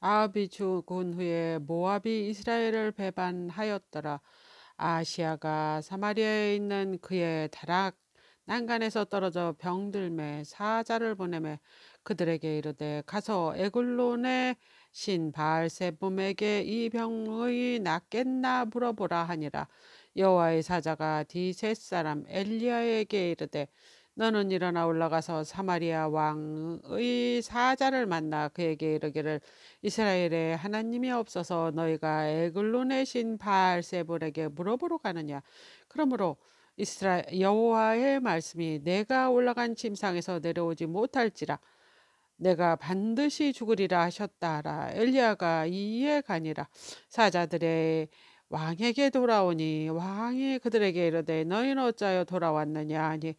아합이 죽은 후에 모압이 이스라엘을 배반하였더라. 아시아가 사마리아에 있는 그의 다락 난간에서 떨어져 병들매 사자를 보내매 그들에게 이르되 가서 에글론의 신 바알세봄에게 이 병의 낫겠나 물어보라 하니라. 여호와의 사자가 디셋 사람 엘리야에게 이르되 너는 일어나 올라가서 사마리아 왕의 사자를 만나 그에게 이르기를 이스라엘에 하나님이 없어서 너희가 에글론의 신 바알세볼에게 물어보러 가느냐. 그러므로 여호와의 말씀이 내가 올라간 침상에서 내려오지 못할지라 내가 반드시 죽으리라 하셨다라. 엘리야가 이에 가니라. 사자들의 왕에게 돌아오니 왕이 그들에게 이르되 너희는 어찌하여 돌아왔느냐 하니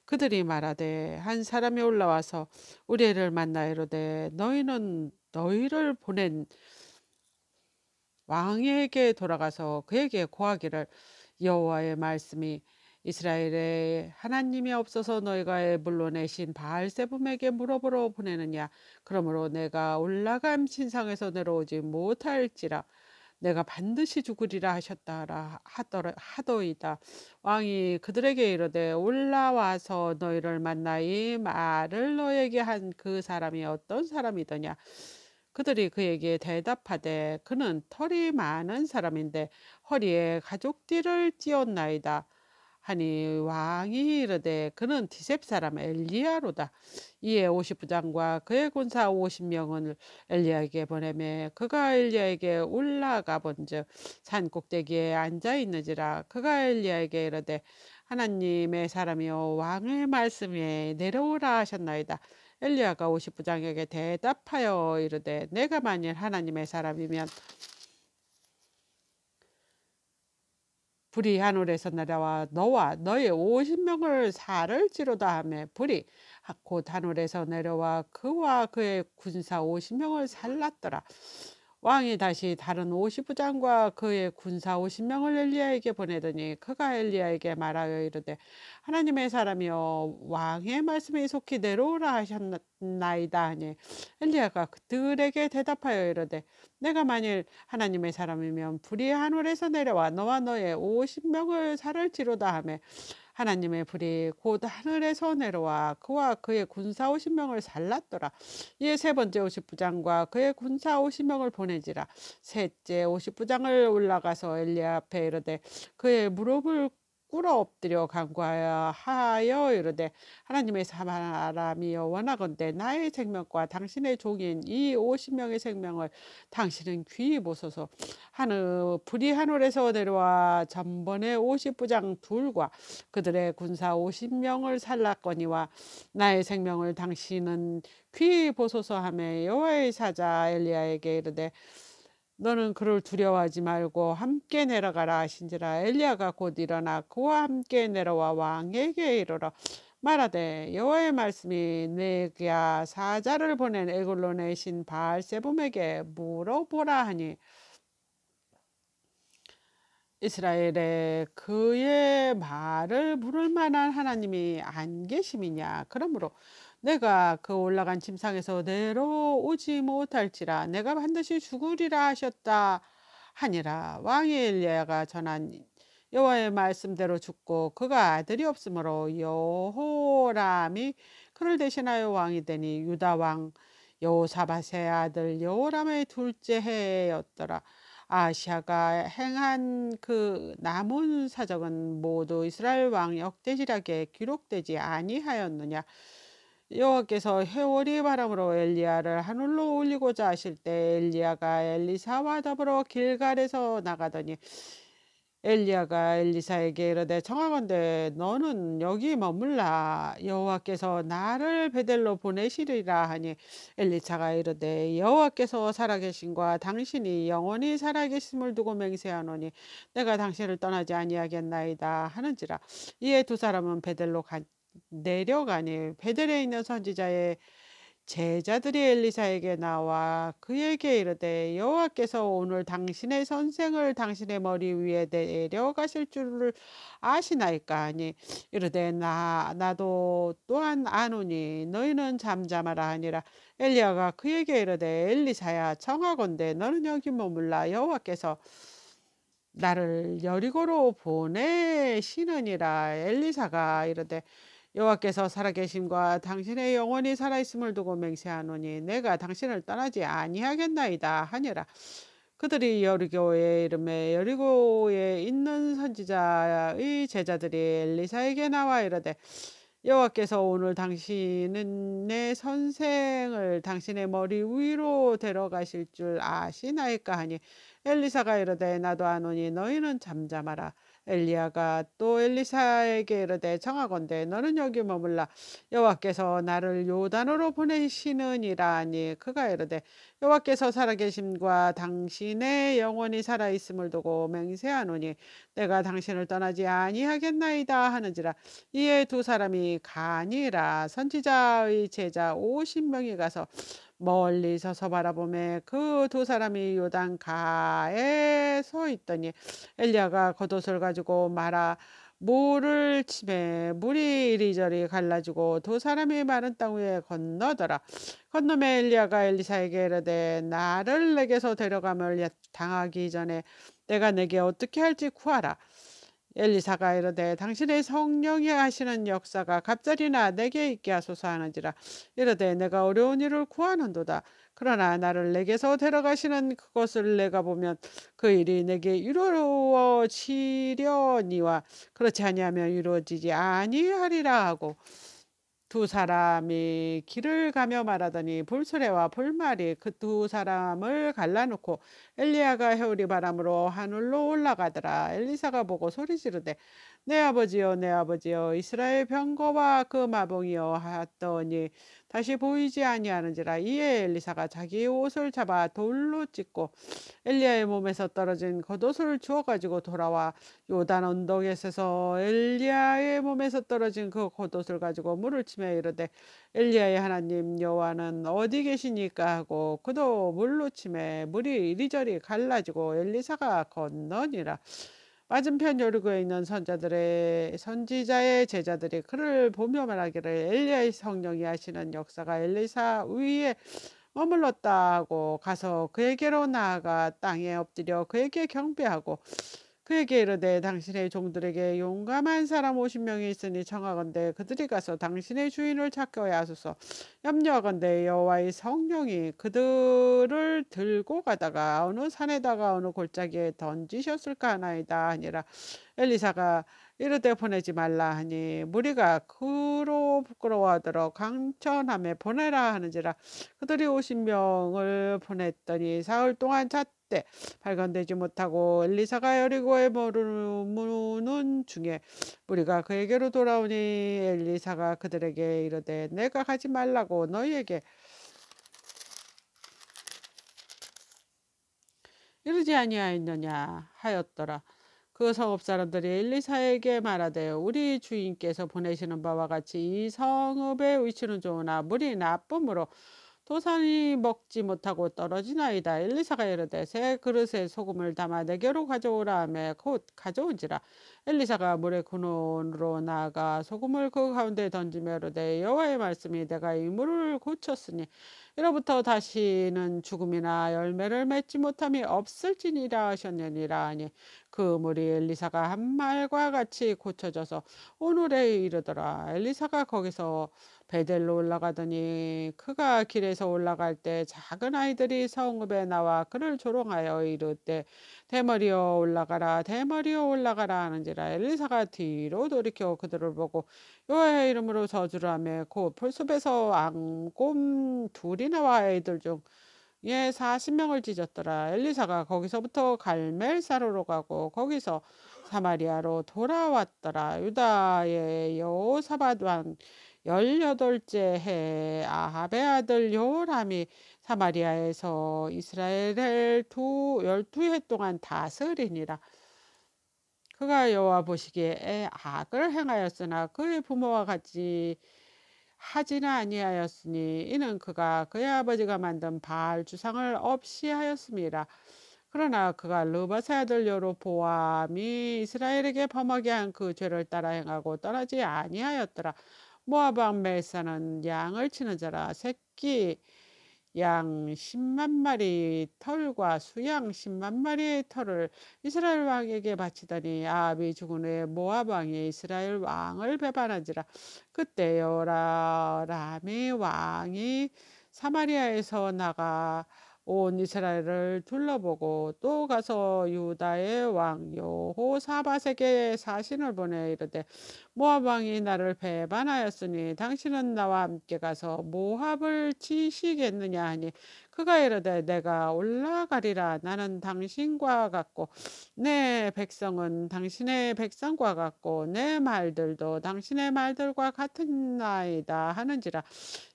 그들이 말하되 한 사람이 올라와서 우리를 만나 이르되 너희는 너희를 보낸 왕에게 돌아가서 그에게 고하기를 여호와의 말씀이 이스라엘에 하나님이 없어서 너희가 에불론의 신 바알세붐에게 물어보러 보내느냐. 그러므로 내가 올라감 신상에서 내려오지 못할지라 내가 반드시 죽으리라 하셨다라 하더이다. 왕이 그들에게 이르되 올라와서 너희를 만나 이 말을 너에게 한 그 사람이 어떤 사람이더냐. 그들이 그에게 대답하되 그는 털이 많은 사람인데 허리에 가죽띠를 띠었나이다 하니 왕이 이르되 그는 디셉 사람 엘리야로다. 이에 50부장과 그의 군사 50명을 엘리야에게 보내매 그가 엘리야에게 올라가 본즉 산 꼭대기에 앉아 있는지라. 그가 엘리야에게 이르되 하나님의 사람이여 왕의 말씀에 내려오라 하셨나이다. 엘리야가 50부장에게 대답하여 이르되 내가 만일 하나님의 사람이면 불이 하늘에서 내려와 너와 너의 50명을 살을지로다 하며 불이 곧 하늘에서 내려와 그와 그의 군사 50명을 살랐더라. 왕이 다시 다른 50부장과 그의 군사 50명을 엘리야에게 보내더니 그가 엘리야에게 말하여 이르되 하나님의 사람이여 왕의 말씀에 속히 내려오라 하셨나이다 하니 엘리야가 그들에게 대답하여 이르되 내가 만일 하나님의 사람이면 불이 하늘에서 내려와 너와 너의 50명을 살을지로다 하며 하나님의 불이 곧 하늘에서 내려와 그와 그의 군사 50명을 살랐더라. 이에 세 번째 50부장과 그의 군사 50명을 보내지라. 셋째 50부장을 올라가서 엘리야 앞에 이르되 그의 무릎을 꿇어 엎드려 간구하여 이르되 하나님의 사람이여 원하건대 나의 생명과 당신의 종인 이 50명의 생명을 당신은 귀히 보소서. 불이 하늘에서 내려와 전번에 50부장 둘과 그들의 군사 50명을 살랐거니와 나의 생명을 당신은 귀히 보소서 하며 여호와의 사자 엘리야에게 이르되 너는 그를 두려워하지 말고 함께 내려가라 하신지라. 엘리야가 곧 일어나 그와 함께 내려와 왕에게 이르러 말하되 여호와의 말씀이 내가 사자를 보낸 에글론의 신 바알세봄에게 물어보라 하니 이스라엘에 그의 말을 물을 만한 하나님이 안 계심이냐. 그러므로 내가 그 올라간 침상에서 내려오지 못할지라 내가 반드시 죽으리라 하셨다 하니라. 왕이 엘리야가 전한 여호와의 말씀대로 죽고 그가 아들이 없으므로 여호람이 그를 대신하여 왕이 되니 유다 왕 여호사밧의 아들 여호람의 둘째 해였더라. 아시아가 행한 그 남은 사적은 모두 이스라엘 왕 역대지략에 기록되지 아니하였느냐. 여호와께서 해오리 바람으로 엘리야를 하늘로 올리고자 하실 때 엘리야가 엘리사와 더불어 길갈에서 나가더니 엘리야가 엘리사에게 이르되 청하건대 너는 여기 머물라 여호와께서 나를 베델로 보내시리라 하니 엘리사가 이르되 여호와께서 살아계신과 당신이 영원히 살아계심을 두고 맹세하노니 내가 당신을 떠나지 아니하겠나이다 하는지라. 이에 두 사람은 베델로 내려가니 베델에 있는 선지자의 제자들이 엘리사에게 나와 그에게 이르되 여호와께서 오늘 당신의 선생을 당신의 머리 위에 내려가실 줄을 아시나이까 하니 이르되 나도 또한 아노니 너희는 잠잠하라 하니라. 엘리야가 그에게 이르되 엘리사야 청하건대 너는 여기 머물라 여호와께서 나를 여리고로 보내시느니라. 엘리사가 이르되 여호와께서 살아계심과 당신의 영혼이 살아있음을 두고 맹세하노니 내가 당신을 떠나지 아니하겠나이다 하니라. 그들이 여리고에 이름에 여리고에 있는 선지자의 제자들이 엘리사에게 나와 이르되 여호와께서 오늘 당신의 선생을 당신의 머리 위로 데려가실 줄 아시나이까 하니 엘리사가 이르되 나도 아노니 너희는 잠잠하라. 엘리야가 또 엘리사에게 이르되 청하건대 너는 여기 머물라 여호와께서 나를 요단으로 보내시느니라 하니 그가 이르되 여호와께서 살아계심과 당신의 영혼이 살아있음을 두고 맹세하노니 내가 당신을 떠나지 아니하겠나이다 하는지라. 이에 두 사람이 가니라. 선지자의 제자 50명이 가서 멀리 서서 바라보매 그 두 사람이 요단가에 서 있더니 엘리야가 겉옷을 가지고 말아 물을 치매 물이 이리저리 갈라지고 두 사람이 마른 땅 위에 건너더라. 건너매 엘리야가 엘리사에게 이르되 나를 내게서 데려감을 당하기 전에 내가 내게 어떻게 할지 구하라. 엘리사가 이르되 당신의 성령이 하시는 역사가 갑자기나 내게 있게 하소서 하는지라. 이르되 내가 어려운 일을 구하는도다. 그러나 나를 내게서 데려가시는 그것을 내가 보면 그 일이 내게 이루어지려니와 그렇지 아니하면 이루어지지 아니하리라 하고 두 사람이 길을 가며 말하더니 불수레와 불말이 그 두 사람을 갈라놓고 엘리야가 해오리 바람으로 하늘로 올라가더라. 엘리사가 보고 소리 지르되 내 아버지여 내 아버지여 이스라엘 병거와 그 마봉이여 하더니 다시 보이지 아니하는지라. 이에 엘리사가 자기 옷을 잡아 돌로 찢고 엘리야의 몸에서 떨어진 겉옷을 주워 가지고 돌아와 요단 언덕에 서서 엘리야의 몸에서 떨어진 그 겉옷을 가지고 물을 치며 이르되 엘리야의 하나님 여호와는 어디 계시니까 하고 그도 물로 치매 물이 이리저리 갈라지고 엘리사가 건너니라. 맞은편 여리고에 있는 선지자의 제자들이 그를 보며 말하기를 엘리야의 성령이 하시는 역사가 엘리사 위에 머물렀다 하고 가서 그에게로 나아가 땅에 엎드려 그에게 경배하고 그에게 이르되 당신의 종들에게 용감한 사람 50명이 있으니 청하건대 그들이 가서 당신의 주인을 찾게 하소서. 염려하건대 여호와의 성령이 그들을 들고 가다가 어느 산에다가 어느 골짜기에 던지셨을까 하나이다 하니라. 엘리사가 이르되 보내지 말라 하니 무리가 그로 부끄러워하도록 강천함에 보내라 하는지라. 그들이 50명을 보냈더니 사흘 동안 잣대 발견되지 못하고 엘리사가 여리고에 머무는 중에 무리가 그에게로 돌아오니 엘리사가 그들에게 이르되 내가 가지 말라고 너희에게 이르지 아니하였느냐 하였더라. 그 성읍 사람들이 엘리사에게 말하되 우리 주인께서 보내시는 바와 같이 이 성읍의 위치는 좋으나 물이 나쁨으로 도산이 먹지 못하고 떨어지나이다. 엘리사가 이르되 새 그릇에 소금을 담아 내게로 가져오라 하매 곧 가져온지라. 엘리사가 물의 근원으로 나아가 소금을 그 가운데 던지며 이르되 여호와의 말씀이 내가 이 물을 고쳤으니 이로부터 다시는 죽음이나 열매를 맺지 못함이 없을지니라 하셨느니라 하니 그 물이 엘리사가 한 말과 같이 고쳐져서 오늘에 이르더라. 엘리사가 거기서 베델로 올라가더니 그가 길에서 올라갈 때 작은 아이들이 성읍에 나와 그를 조롱하여 이르되 대머리여 올라가라 대머리여 올라가라 하는지라. 엘리사가 뒤로 돌이켜 그들을 보고 여호와의 이름으로 저주를 하며 곧 풀숲에서 앙곰 둘이 나와 아이들 중 40명을 찢었더라. 엘리사가 거기서부터 갈멜사로로 가고 거기서 사마리아로 돌아왔더라. 유다의 여호사밧 왕 18째 해 아합의 아들 여호람이 사마리아에서 이스라엘을 12해 동안 다스리니라. 그가 여호와 보시기에 악을 행하였으나 그의 부모와 같이 하지는 아니하였으니 이는 그가 그의 아버지가 만든 바알 주상을 없이 하였습니다. 그러나 그가 르바세 아들 여로보암이 이스라엘에게 범하게 한 그 죄를 따라 행하고 떠나지 아니하였더라. 모압 왕 멜사는 양을 치는 자라 새끼 양 10만 마리 털과 수양 10만 마리의 털을 이스라엘 왕에게 바치더니 아합이 죽은 후에 모압 왕이 이스라엘 왕을 배반한지라. 그때 여호람이 왕이 사마리아에서 나가 온 이스라엘을 둘러보고 또 가서 유다의 왕 여호사밧에게 사신을 보내 이르되 모압 왕이 나를 배반하였으니 당신은 나와 함께 가서 모압을 치시겠느냐 하니 그가 이르되 내가 올라가리라. 나는 당신과 같고 내 백성은 당신의 백성과 같고 내 말들도 당신의 말들과 같은나이다 하는지라.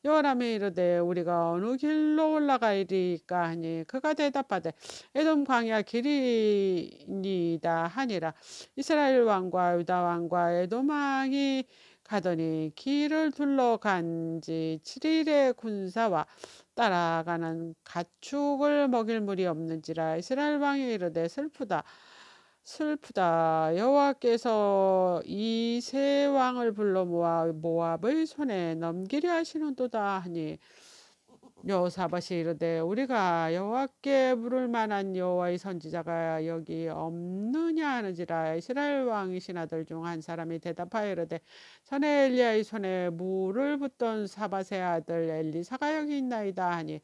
여호람이 이르되 우리가 어느 길로 올라가리까 하니 그가 대답하되 에돔 광야 길이니이다 하니라. 이스라엘 왕과 유다 왕과 에돔 왕이 가더니 길을 둘러간지 7일의 군사와 따라가는 가축을 먹일 물이 없는지라. 이스라엘 왕이 이르되 슬프다 슬프다. 여호와께서 이 세 왕을 불러 모아 모압의 손에 넘기려 하시는도다 하니 여호사밧이 이르되 우리가 여호와께 부를 만한 여호와의 선지자가 여기 없느냐 하는지라. 이스라엘 왕이신 아들 중 한 사람이 대답하여 이르되 전에 엘리야의 손에 물을 붓던 사밧의 아들 엘리사가 여기 있나이다 하니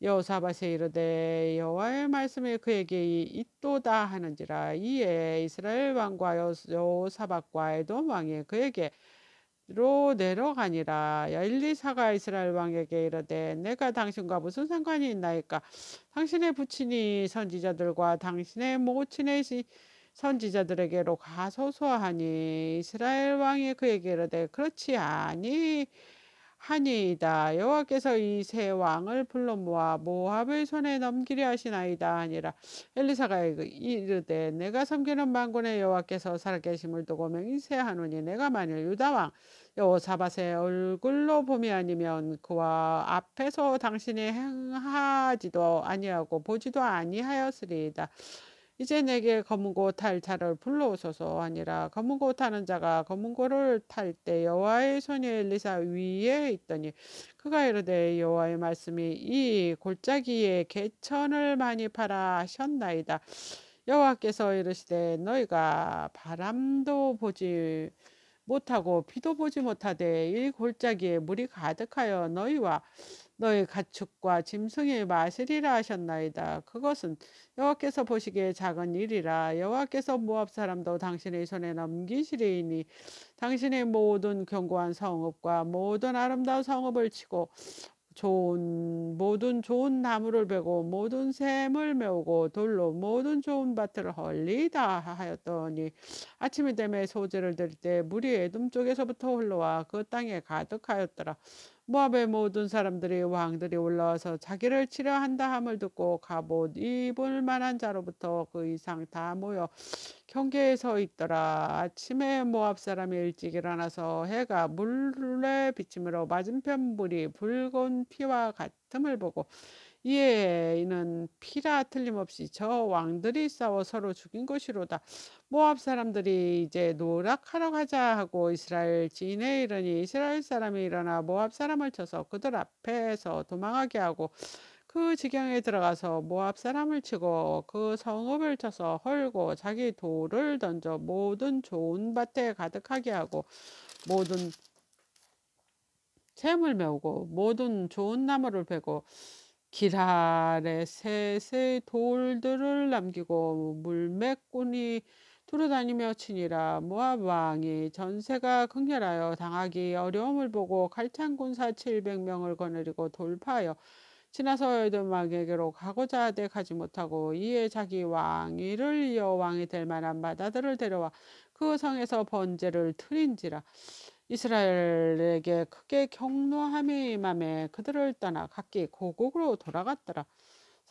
여호사밧이 이르되 여호와의 말씀이 그에게 있도다 하는지라. 이에 이스라엘 왕과 여호사밧과 에돔 왕이 그에게로 내려가니라. 엘리사가 이스라엘 왕에게 이르되 내가 당신과 무슨 상관이 있나이까? 당신의 부친이 선지자들과 당신의 모친의 선지자들에게로 가소서 하니 이스라엘 왕이 그에게 이르되 그렇지 아니하니이다. 여호와께서 이 세 왕을 불러 모아 모압의 손에 넘기려 하시나이다 하니라. 엘리사가 이르되 내가 섬기는 만군의 여호와께서 살아계심을 두고 맹세하노니 내가 만일 유다 왕 여호사밧의 얼굴로 봄이 아니면 그와 앞에서 당신이 행하지도 아니하고 보지도 아니하였으리이다. 이제 내게 검은 고탈 자를 불러오소서 하니라. 검은 고 타는 자가 검은 고를 탈 때 여호와의 손이 엘리사 위에 있더니 그가 이르되 여호와의 말씀이 이 골짜기에 개천을 많이 팔아 하셨나이다. 여호와께서 이르시되 너희가 바람도 보지 못하고 비도 보지 못하되 이 골짜기에 물이 가득하여 너희와 너희 가축과 짐승이 마시리라 하셨나이다. 그것은 여호와께서 보시기에 작은 일이라. 여호와께서 모압 사람도 당신의 손에 넘기시리니 당신의 모든 견고한 성읍과 모든 아름다운 성읍을 치고 모든 좋은 나무를 베고 모든 샘을 메우고 돌로 모든 좋은 밭을 헐리다 하였더니 아침이 되매 소재를 들일 때 물이 에돔 쪽에서부터 흘러와 그 땅에 가득하였더라. 모압의 모든 사람들이 왕들이 올라와서 자기를 치려 한다 함을 듣고 갑옷 입을 만한 자로부터 그 이상 다 모여 경계에 서 있더라. 아침에 모압 사람이 일찍 일어나서 해가 물에 비침으로 맞은편 물이 붉은 피와 같음을 보고 이에 이는 피라 틀림없이 저 왕들이 싸워 서로 죽인 것이로다. 모압 사람들이 이제 노력하러 가자 하고 이스라엘 진에 이르니 이스라엘 사람이 일어나 모압 사람을 쳐서 그들 앞에서 도망하게 하고 그 지경에 들어가서 모압 사람을 치고 그 성읍을 쳐서 헐고 자기 돌을 던져 모든 좋은 밭에 가득하게 하고 모든 샘을 메우고 모든 좋은 나무를 베고 길 아래 셋의 돌들을 남기고 물매꾼이 두루다니며 치니라. 모압 왕이 전세가 극렬하여 당하기 어려움을 보고 칼창 군사 700명을 거느리고 돌파하여 지나서 에돔 왕에게로 가고자 하되 가지 못하고 이에 자기 왕위를 이어 왕이 될 만한 마다들을 데려와 그 성에서 번제를 드린지라. 이스라엘에게 크게 경노함이 임함에 그들을 떠나 각기 고국으로 돌아갔더라.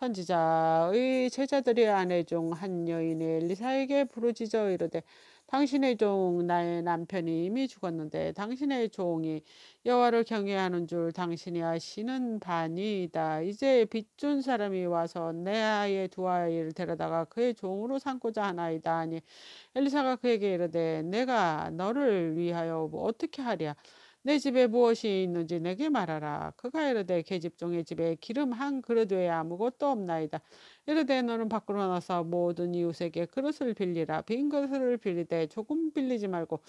선지자의 제자들의 아내 중 한 여인이 엘리사에게 부르짖어 이르되 당신의 종 나의 남편이 이미 죽었는데 당신의 종이 여호와를 경외하는 줄 당신이 아시는 바니이다. 이제 빚준 사람이 와서 내 아이의 두 아이를 데려다가 그의 종으로 삼고자 하나이다 하니 엘리사가 그에게 이르되 내가 너를 위하여 어떻게 하랴. 내 집에 무엇이 있는지 내게 말하라. 그가 이르되 계집종의 집에 기름 한 그릇 외에 아무것도 없나이다. 이르되 너는 밖으로 나서 모든 이웃에게 그릇을 빌리라. 빈 그릇을 빌리되 조금 빌리지 말고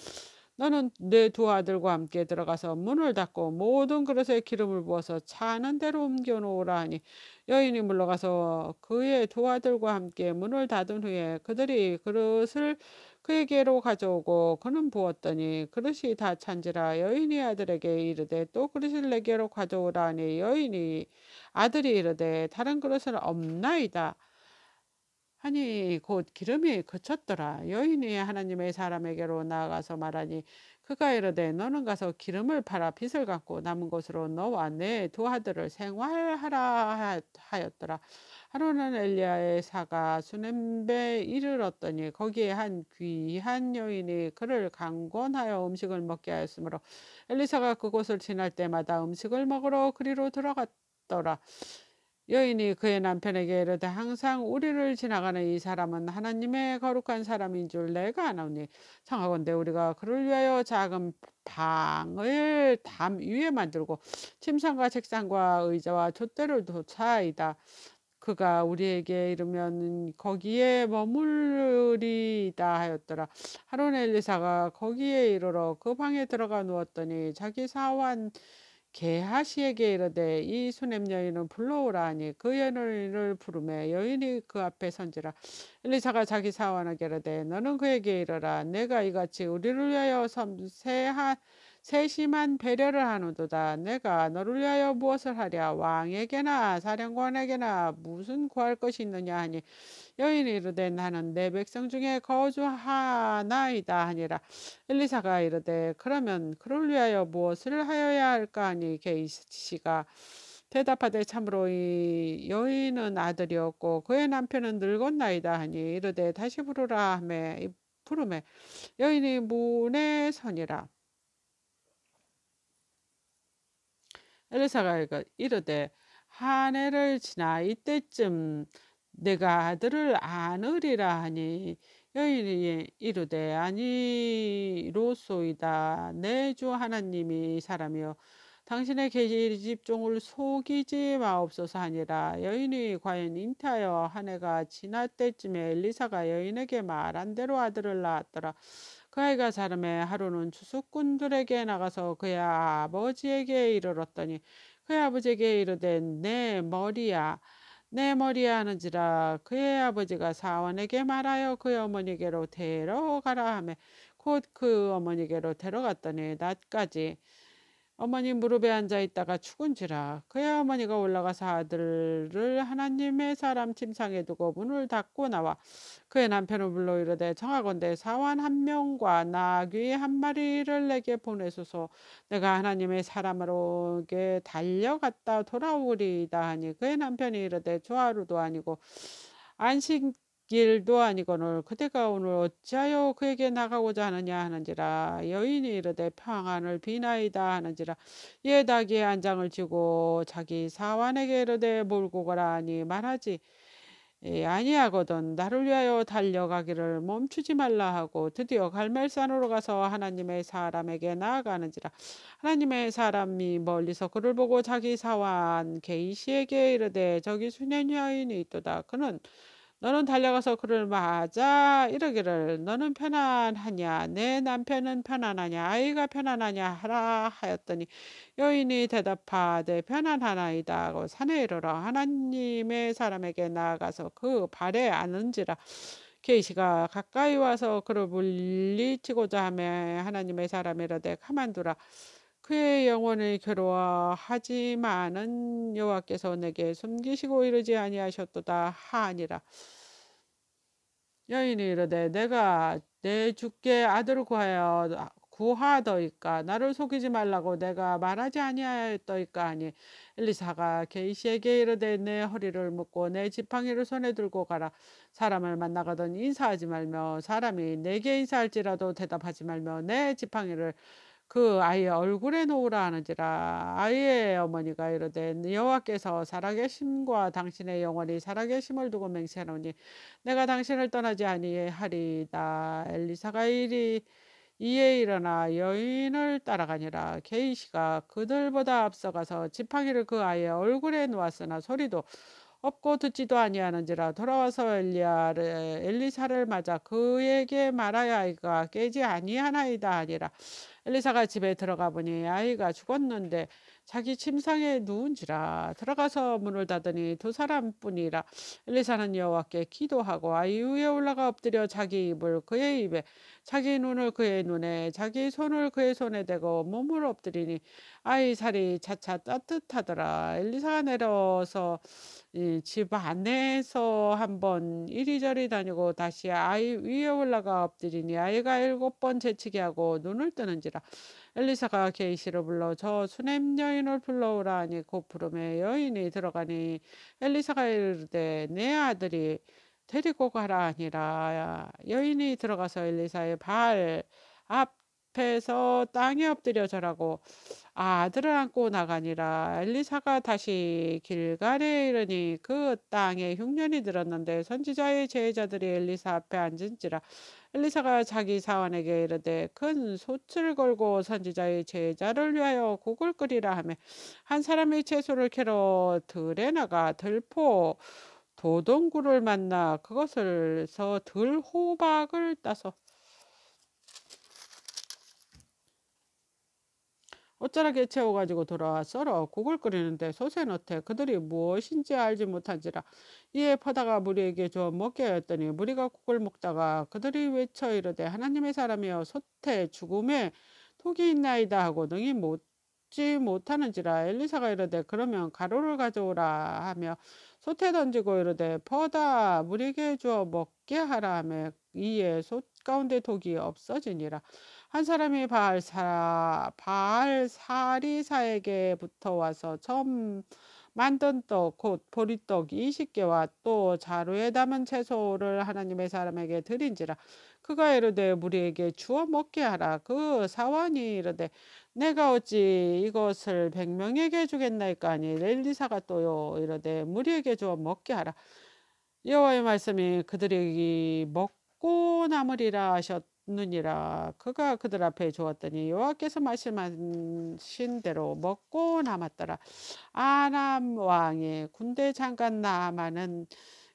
너는 내 두 아들과 함께 들어가서 문을 닫고 모든 그릇에 기름을 부어서 차는 대로 옮겨 놓으라 하니 여인이 물러가서 그의 두 아들과 함께 문을 닫은 후에 그들이 그릇을 그에게로 가져오고 그는 부었더니 그릇이 다 찬지라 여인이 아들에게 이르되 또 그릇을 내게로 가져오라 하니 여인이 아들이 이르되 다른 그릇은 없나이다 하니 곧 기름이 그쳤더라. 여인이 하나님의 사람에게로 나아가서 말하니 그가 이르되 너는 가서 기름을 팔아 빚을 갚고 남은 것으로 너와 내 두 아들을 생활하라 하였더라. 하루는 엘리야의 사가 수넴베에 이르렀더니 거기에 한 귀한 여인이 그를 강권하여 음식을 먹게 하였으므로 엘리사가 그곳을 지날 때마다 음식을 먹으러 그리로 들어갔더라. 여인이 그의 남편에게 이르되 항상 우리를 지나가는 이 사람은 하나님의 거룩한 사람인 줄 내가 아나오니 청하건대 우리가 그를 위하여 작은 방을 담 위에 만들고 침상과 책상과 의자와 돛대를 두자이다. 그가 우리에게 이르면 거기에 머무르리이다 하였더라. 하루는 엘리사가 거기에 이르러 그 방에 들어가 누웠더니 자기 사환 게하시에게 이르되 이 수냄 여인은 불러오라 하니 그 여인을 부르매 여인이 그 앞에 선지라. 엘리사가 자기 사환에게 이르되 너는 그에게 이르라. 내가 이같이 우리를 위하여 세심한 배려를 하노도다. 내가 너를 위하여 무엇을 하랴. 왕에게나 사령관에게나 무슨 구할 것이 있느냐 하니 여인이 이르되 나는 내 백성 중에 거주하나이다 하니라. 엘리사가 이르되 그러면 그를 위하여 무엇을 하여야 할까 하니 게이시가 대답하되 참으로 이 여인은 아들이었고 그의 남편은 늙었나이다 하니 이르되 다시 부르라 하매 부르매 여인이 문에 서니라. 엘리사가 이르되 한 해를 지나 이때쯤 내가 아들을 안으리라 하니 여인이 이르되 아니로소이다. 내 주 하나님이 사람이여 당신의 계집종을 속이지 마옵소서 하니라. 여인이 과연 잉태하여 한 해가 지날 때쯤에 엘리사가 여인에게 말한 대로 아들을 낳았더라. 그 아이가 자라매 하루는 추수꾼들에게 나가서 그의 아버지에게 이르렀더니 그의 아버지에게 이르되 내 머리야 하는지라. 그의 아버지가 사원에게 말하여 그의 어머니께로 데려가라 하매 곧 그 어머니께로 데려갔더니 낮까지 어머니 무릎에 앉아 있다가 죽은지라. 그의 어머니가 올라가서 아들을 하나님의 사람 침상에 두고 문을 닫고 나와 그의 남편을 불러 이르되 청하건대 사환 한 명과 나귀 한 마리를 내게 보내소서. 내가 하나님의 사람으로게 달려갔다 돌아오리이다 하니 그의 남편이 이르되 조하루도 아니고 안식일도 아니거늘 그대가 오늘 어찌하여 그에게 나가고자 하느냐 하는지라. 여인이 이르되 평안을 비나이다 하는지라. 이에 나귀의 한 장을 쥐고 자기 사환에게 이르되 몰고 가라 하니 말하지 아니하거든. 나를 위하여 달려가기를 멈추지 말라 하고 드디어 갈멜산으로 가서 하나님의 사람에게 나아가는지라. 하나님의 사람이 멀리서 그를 보고 자기 사환 게이시에게 이르되 저기 수년 여인이 있도다. 너는 달려가서 그를 맞아 이르기를 너는 편안하냐 내 남편은 편안하냐 아이가 편안하냐 하라 하였더니 여인이 대답하되 편안하나이다 하고 산에 이르러 하나님의 사람에게 나아가서 그 발에 앉은지라. 게이시가 가까이 와서 그를 물리치고자 하며 하나님의 사람이 이르되 가만두라. 그의 영혼을 괴로워하지만은 여호와께서 내게 숨기시고 이르지 아니하셨도다 하니라. 여인이 이르되 내가 내 주께 아들을 구하더이까 나를 속이지 말라고 내가 말하지 아니하였더이까 하니 엘리사가 게이시에게 이르되 내 허리를 묶고 내 지팡이를 손에 들고 가라. 사람을 만나거든 인사하지 말며 사람이 내게 인사할지라도 대답하지 말며 내 지팡이를 그 아이의 얼굴에 놓으라 하는지라. 아이의 어머니가 이르되 여호와께서 살아계심과 당신의 영원히 살아계심을 두고 맹세하노니 내가 당신을 떠나지 아니하리이다. 엘리사가 이에 일어나 여인을 따라가니라. 게이시가 그들보다 앞서가서 지팡이를 그 아이의 얼굴에 놓았으나 소리도 없고 듣지도 아니하는지라. 돌아와서 엘리사를 맞아 그에게 말하여 아이가 깨지 아니하나이다 하니라. 엘리사가 집에 들어가 보니 아이가 죽었는데 자기 침상에 누운지라. 들어가서 문을 닫으니 두 사람뿐이라. 엘리사는 여호와께 기도하고 아이 위에 올라가 엎드려 자기 입을 그의 입에 자기 눈을 그의 눈에 자기 손을 그의 손에 대고 몸을 엎드리니 아이 살이 차차 따뜻하더라. 엘리사가 내려서 집 안에서 한번 이리저리 다니고 다시 아이 위에 올라가 엎드리니 아이가 7번 재치게 하고 눈을 뜨는지라. 엘리사가 게이시를 불러 저 수냄 여인을 불러오라 하니 곧 부름에 여인이 들어가니 엘리사가 이르되 내 아들이 데리고 가라 하니라. 여인이 들어가서 엘리사의 발 앞에서 땅에 엎드려 절하고 아들을 안고 나가니라. 엘리사가 다시 길갈에 이르니 그 땅에 흉년이 들었는데 선지자의 제자들이 엘리사 앞에 앉은지라. 엘리사가 자기 사환에게 이르되 큰 솥을 걸고 선지자의 제자를 위하여 국을 끓이라 하며 한 사람이 채소를 캐러 들에 나가 들포 도동굴을 만나 그것을서 들호박을 따서 옷자락에 채워가지고 돌아와 썰어 국을 끓이는데 솥에 넣되 그들이 무엇인지 알지 못한지라. 이에 퍼다가 무리에게 주어 먹게 하였더니 무리가 국을 먹다가 그들이 외쳐 이르되 하나님의 사람이여 솥에 죽음에 독이 있나이다 하고 능히 먹지 못하는지라. 엘리사가 이르되 그러면 가루를 가져오라 하며 솥에 던지고 이르되 퍼다 무리에게 주어 먹게 하라 하며 이에 솥 가운데 독이 없어지니라. 한 사람이 바알사리사에게 붙어와서 처음 만든 떡 곧 보리떡 20개와 또 자루에 담은 채소를 하나님의 사람에게 드린지라. 그가 이르되 무리에게 주어 먹게 하라. 그 사환이 이르되 내가 어찌 이것을 100명에게 주겠나이까 하니 엘리사가 또요 이르되 무리에게 주어 먹게 하라. 여호와의 말씀이 그들이 먹고 남으리라 하셨느니라. 그가 그들 앞에 주었더니 여호와께서 말씀하신 대로 먹고 남았더라. 아람 왕의 군대 장관 나아만은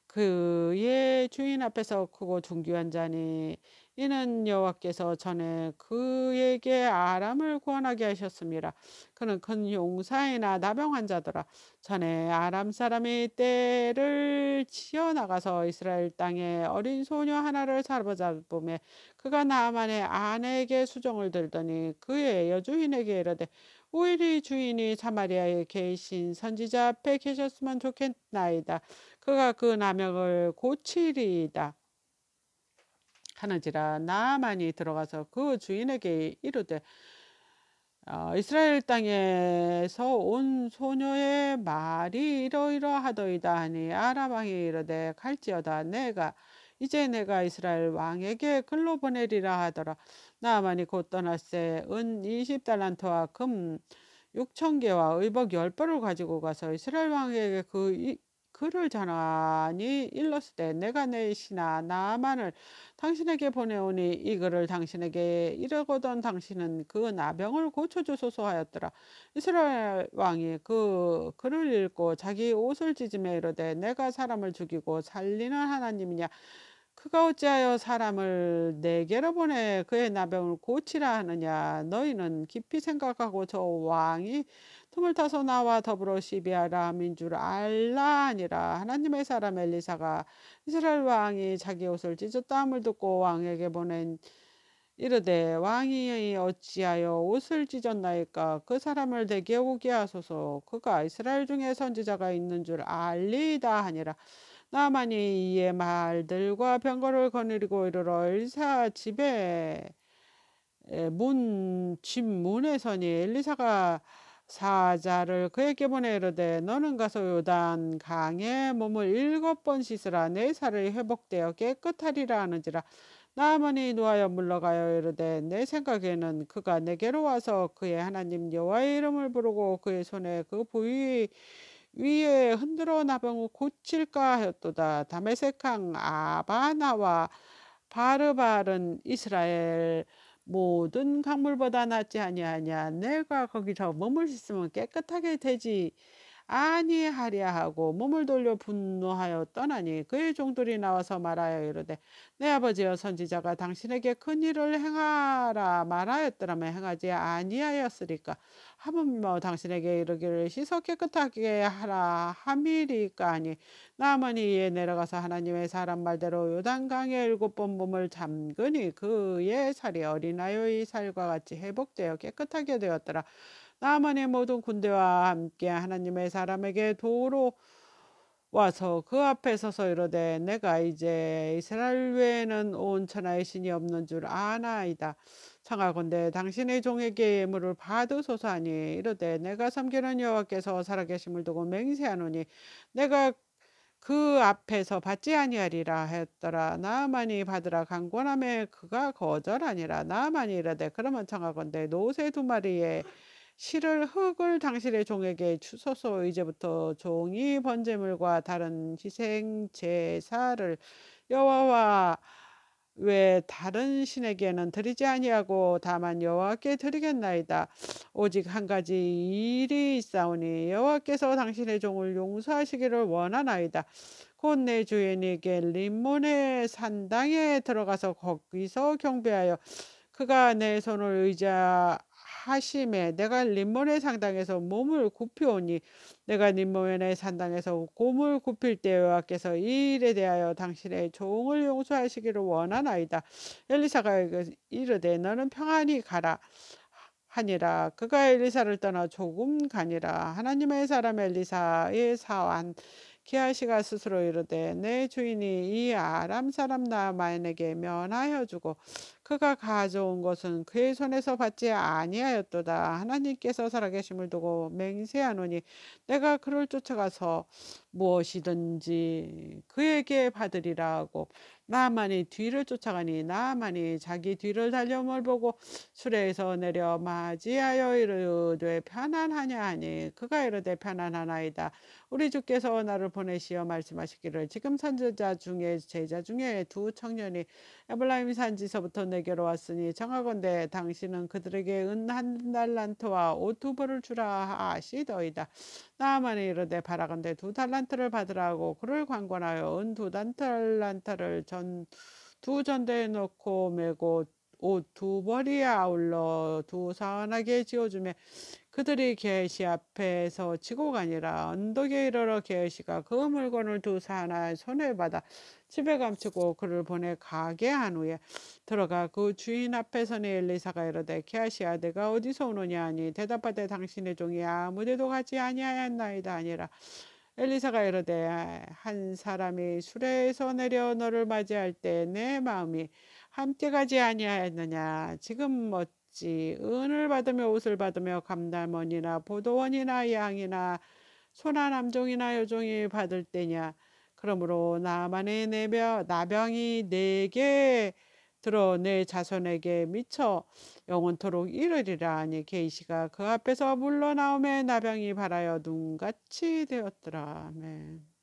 그의 주인 앞에서 크고 존귀한 자니 이는 여호와께서 전에 그에게 아람을 구원하게 하셨습니다. 그는 큰 용사이나 나병한 자더라. 전에 아람 사람이 떼를 치어 나가서 이스라엘 땅에 어린 소녀 하나를 사로잡음에 그가 나아만의 아내에게 수종을 들더니 그의 여주인에게 이르되 오히려 주인이 사마리아에 계신 선지자 앞에 계셨으면 좋겠나이다. 그가 그 나병을 고치리이다 하는지라. 나아만이 들어가서 그 주인에게 이르되 이스라엘 땅에서 온 소녀의 말이 이러이러하더이다 하니 아람 왕이 이르되 갈지어다 이제 내가 이스라엘 왕에게 글로 보내리라 하더라. 나아만이 곧 떠날새 은 20달란트와 금 6,000개와 의복 10벌을 가지고 가서 이스라엘 왕에게 그를 전하니 일렀으되 내가 내 신하 나아만을 당신에게 보내오니 이 글을 당신에게 이르거든 당신은 그 나병을 고쳐주소서 하였더라. 이스라엘 왕이 그 글을 읽고 자기 옷을 찢으며 이르되 내가 사람을 죽이고 살리는 하나님이냐. 그가 어찌하여 사람을 내게로 보내 그의 나병을 고치라 하느냐. 너희는 깊이 생각하고 저 왕이 틈을 타서 나와 더불어 시비하라 함인 줄 알라 하니라. 하나님의 사람 엘리사가 이스라엘 왕이 자기 옷을 찢었다함을 듣고 왕에게 보낸 이르되 왕이 어찌하여 옷을 찢었나이까. 그 사람을 내게 오게 하소서. 그가 이스라엘 중에 선지자가 있는 줄 알리이다 하니라. 나만이 이에 말들과 병거를 거느리고 이르러 엘리사 집에 집 문에서니 엘리사가 사자를 그에게 보내 이르되 너는 가서 요단 강에 몸을 7번 씻으라 내 살이 회복되어 깨끗하리라 하는지라. 나아만이 노하여 물러가여 이르되 내 생각에는 그가 내게로 와서 그의 하나님 여호와의 이름을 부르고 그의 손에 그 부위 위에 흔들어 나병을 고칠까 하였도다. 다메섹강 아바나와 바르발은 이스라엘 모든 강물보다 낫지 아니하냐. 내가 거기서 몸을 씻으면 깨끗하게 되지 아니하랴 하고 몸을 돌려 분노하여 떠나니 그의 종들이 나와서 말하여 이르되 내 아버지여 선지자가 당신에게 큰 일을 행하라 말하였더라면 행하지 아니하였으리까. 하물며 당신에게 이르기를 씻어 깨끗하게 하라 함이리까 하니. 나아만이 이에 내려가서 하나님의 사람 말대로 요단강에 7번 몸을 잠그니 그의 살이 어린아이의 살과 같이 회복되어 깨끗하게 되었더라. 나아만의 모든 군대와 함께 하나님의 사람에게 도로 와서 그 앞에 서서 이르되 내가 이제 이스라엘 외에는 온 천하에 신이 없는 줄 아나이다. 청하건대 당신의 종에게 예물을 받으소서 하니 이르되 내가 섬기는 여호와께서 살아계심을 두고 맹세하노니 내가 그 앞에서 받지 아니하리라 했더라. 나아만이 받으라 강권함에 그가 거절하니라. 나아만이 이르되 그러면 청하건대 노새 2마리에 실을 흙을 당신의 종에게 주소서. 이제부터 종이 번제물과 다른 희생 제사를 여호와와 외 다른 신에게는 드리지 아니하고 다만 여호와께 드리겠나이다. 오직 한 가지 일이 있사오니 여호와께서 당신의 종을 용서하시기를 원하나이다. 곧 내 주인에게 림몬의 산당에 들어가서 거기서 경배하여 그가 내 손을 의지하심에 내가 림몬의 산당에서 몸을 굽히오니 내가 림몬의 산당에서 몸을 굽힐 때 여호와께서 이 일에 대하여 당신의 종을 용서하시기를 원하나이다. 엘리사가 이르되 너는 평안히 가라 하니라. 그가 엘리사를 떠나 조금 가니라. 하나님의 사람 엘리사의 사환 기하시가 스스로 이르되 내 주인이 이 아람 사람 나만에게 면하여 주고 그가 가져온 것은 그의 손에서 받지 아니하였도다. 하나님께서 살아계심을 두고 맹세하노니 내가 그를 쫓아가서 무엇이든지 그에게 받으리라 하고 나만이 뒤를 쫓아가니 나만이 자기 뒤를 달려옴을 보고 수레에서 내려 맞이하여 이르되 편안하냐 하니 그가 이르되 편안하나이다. 우리 주께서 나를 보내시어 말씀하시기를 지금 선지자 중에 제자 중에 2 청년이 에블라임 산지서부터 내게로 왔으니 청하건대 당신은 그들에게 은 1달란트와 옷 2벌을 주라 하시더이다. 나아만이 이르되 바라건대 2달란트를 받으라 하고 그를 관건하여 은 2달란트를 2전대에 넣고 메고 옷 2벌이 아울러 2사원하게 지어주매 그들이 게하시 앞에서 지고 가니라. 언덕에 이르러 게하시가 그 물건을 2사나 손에 받아 집에 감추고 그를 보내 가게 한 후에 들어가 그 주인 앞에 서니 엘리사가 이르되 게하시야 내가 어디서 오느냐 하니 대답하되 당신의 종이 아무데도 가지 아니하였나이다 하니라. 엘리사가 이르되 한 사람이 수레에서 내려 너를 맞이할 때 내 마음이 함께 가지 아니하였느냐. 지금 어찌 은을 받으며 옷을 받으며 감남원이나 보도원이나 양이나 소나 남종이나 여종이 받을 때냐. 그러므로 나만의 나병이 내게 들어 내 자손에게 미쳐 영원토록 이르리라 하니 게이시가 그 앞에서 물러나오매 나병이 발하여 눈같이 되었더라. 아멘.